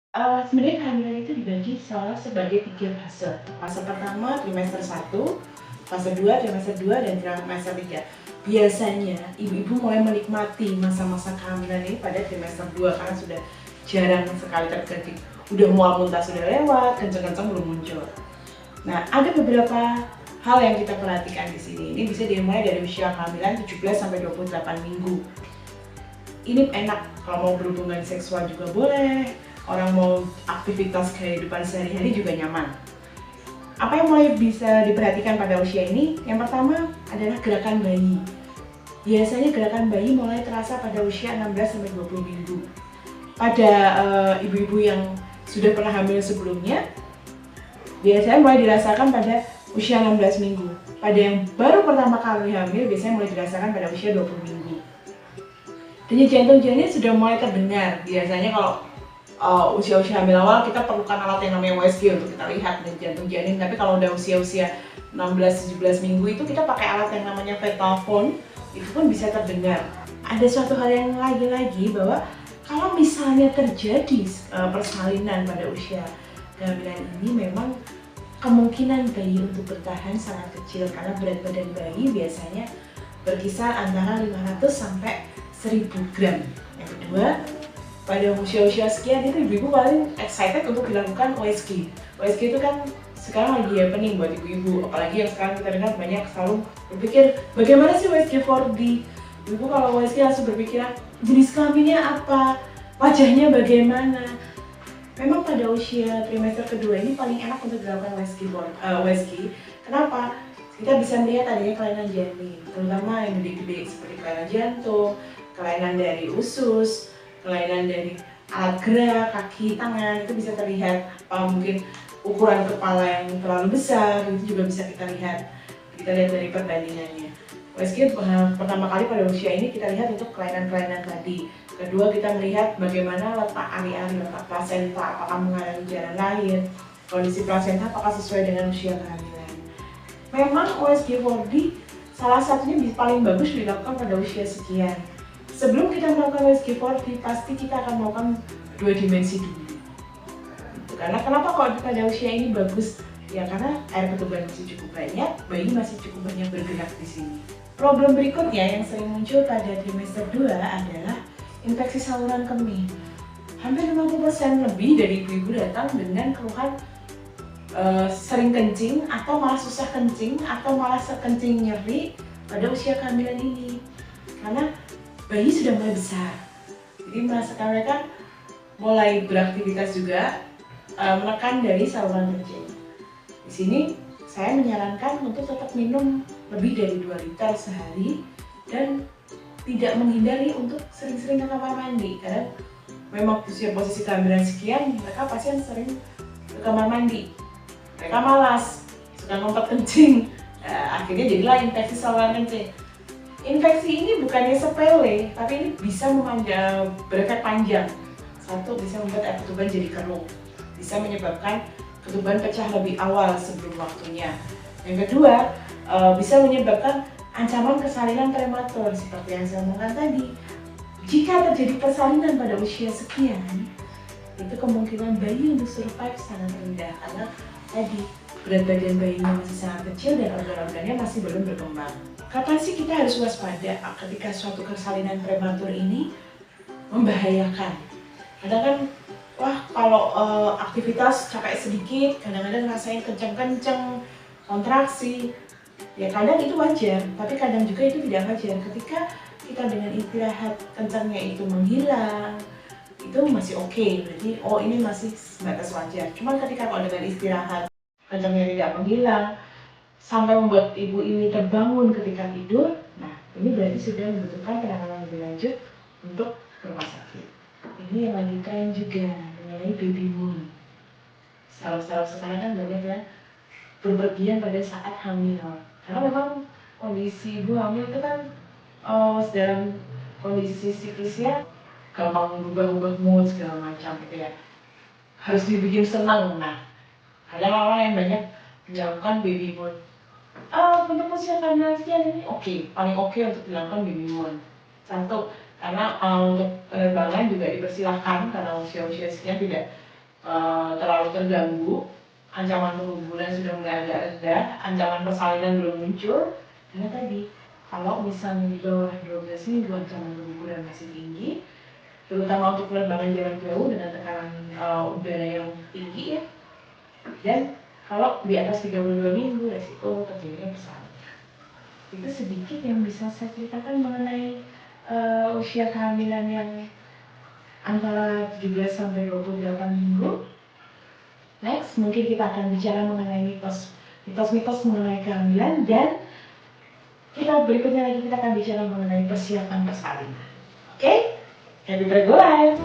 Sebenarnya kehamilan itu dibagi sebagai 3 fase. Fase pertama trimester 1, fase 2 trimester 2, dan trimester 3. Biasanya ibu-ibu mulai menikmati masa-masa kehamilan ini pada trimester 2 karena sudah jarang sekali terjadi. Udah mual muntah sudah lewat, kencang-kencang belum muncul. Nah, ada beberapa hal yang kita perhatikan di sini. Ini bisa dimulai dari usia kehamilan 17 sampai 28 minggu. Ini enak kalau mau berhubungan seksual juga boleh, orang mau aktivitas kehidupan sehari-hari juga nyaman. Apa yang mulai bisa diperhatikan pada usia ini? Yang pertama adalah gerakan bayi. Biasanya gerakan bayi mulai terasa pada usia 16-20 minggu. Pada ibu-ibu yang sudah pernah hamil sebelumnya, biasanya mulai dirasakan pada usia 16 minggu. Pada yang baru pertama kali hamil, biasanya mulai dirasakan pada usia 20 minggu. Denyut jantung janin sudah mulai terdengar. Biasanya kalau usia-usia hamil awal kita perlukan alat yang namanya USG untuk kita lihat denyut jantung janin. Tapi kalau udah usia-usia 16-17 minggu itu kita pakai alat yang namanya fetal phone, itu pun bisa terdengar. Ada suatu hal yang lagi-lagi bahwa kalau misalnya terjadi persalinan pada usia kehamilan ini, memang kemungkinan bayi untuk bertahan sangat kecil karena berat badan bayi biasanya berkisar antara 500 sampai 1000 gram. Yang kedua, pada usia-usia sekian itu ibu-ibu paling excited untuk dilakukan OSG. OSG itu kan sekarang lagi happening buat ibu-ibu, apalagi yang sekarang kita dengar banyak selalu berpikir bagaimana sih OSG 4D. Ibu kalau OSG langsung berpikiran jenis kelaminnya apa, wajahnya bagaimana. Memang pada usia trimester kedua ini paling enak untuk dilakukan OSG. Kenapa? Kita bisa melihat adanya kelainan janin, terutama yang gede-gede seperti kelainan jantung, kelainan dari usus, kelainan dari alat gerak, kaki, tangan, itu bisa terlihat. Mungkin ukuran kepala yang terlalu besar, itu juga bisa kita lihat. Kita lihat dari perbandingannya. OSG pertama kali pada usia ini kita lihat untuk kelainan-kelainan tadi. Kedua, kita melihat bagaimana letak ari-ari, letak plasenta, apakah mengalami jalan lahir, kondisi plasenta apakah sesuai dengan usia kehamilan. Memang OSG 4D salah satunya paling bagus dilakukan pada usia sekian. Sebelum kita melakukan OSG 4D, pasti kita akan melakukan 2 dimensi dulu. Karena kenapa kok pada usia ini bagus? Ya karena air ketuban masih cukup banyak, bayi masih cukup banyak bergerak di sini. Problem berikutnya yang sering muncul pada trimester 2 adalah infeksi saluran kemih. Hampir 50% lebih dari ibu-ibu datang dengan keluhan sering kencing atau malah susah kencing atau malah sekencing nyeri pada usia kehamilan ini. Karena bayi sudah mulai besar. Jadi merasakan mereka mulai beraktivitas juga menekan dari saluran kencing. Di sini saya menyarankan untuk tetap minum lebih dari 2 liter sehari dan tidak menghindari untuk sering-sering ke kamar mandi karena memang usia posisi kehamilan sekian mereka pasien sering ke kamar mandi, mereka malas, suka ngumpet kencing, akhirnya jadilah infeksi saluran kencing. Infeksi ini bukannya sepele, tapi ini bisa berefek panjang. Satu, bisa membuat air ketuban jadi keruh, bisa menyebabkan ketuban pecah lebih awal sebelum waktunya. Yang kedua, bisa menyebabkan ancaman persalinan prematur seperti yang saya omongkan tadi. Jika terjadi persalinan pada usia sekian, itu kemungkinan bayi untuk survive sangat rendah karena tadi berat badan bayinya masih sangat kecil dan organ-organnya masih belum berkembang. Kapan sih kita harus waspada ketika suatu persalinan prematur ini membahayakan? Kadang kan, wah kalau aktivitas capek sedikit, kadang-kadang rasain kenceng-kenceng, kontraksi, ya kadang itu wajar, tapi kadang juga itu tidak wajar. Ketika kita dengan istirahat kencangnya itu menghilang, itu masih oke, berarti oh ini masih sebatas wajar. Cuma ketika kalau dengan istirahat kencangnya tidak menghilang, sampai membuat ibu ini terbangun ketika tidur, nah ini berarti sudah membutuhkan penanganan lebih lanjut untuk ke rumah sakit. Ini yang lagi tren juga mengenai baby moon. Selalu sekarang kan banyak ya berpergian pada saat hamil. Karena memang kondisi ibu hamil itu kan dalam kondisi siklusnya gampang berubah-ubah mood segala macam gitu ya. Harus dibikin senang. Nah, ada orang yang banyak melakukan baby moon. Untuk usia kehamilan sekian ini paling oke untuk dilakukan baby moon. Satu, karena untuk penerbangan juga dipersilahkan karena usia-usia sekian tidak terlalu terganggu, ancaman pengguguran sudah mulai agak rendah, ancaman persalinan belum muncul. Karena tadi, kalau misalnya di bawah 12 minggu ancaman pengguguran masih tinggi, terutama untuk penerbangan jarak jauh dengan tekanan udara yang tinggi ya. Dan kalau di atas 32 minggu resiko terjadinya persalinan. Itu sedikit yang bisa saya ceritakan mengenai usia kehamilan yang antara 17 sampai 28 minggu. Next, mungkin kita akan bicara mengenai mitos-mitos mengenai kehamilan, dan kita berikutnya lagi kita akan bicara mengenai persiapan persalinan. Oke? Happy Prego Life!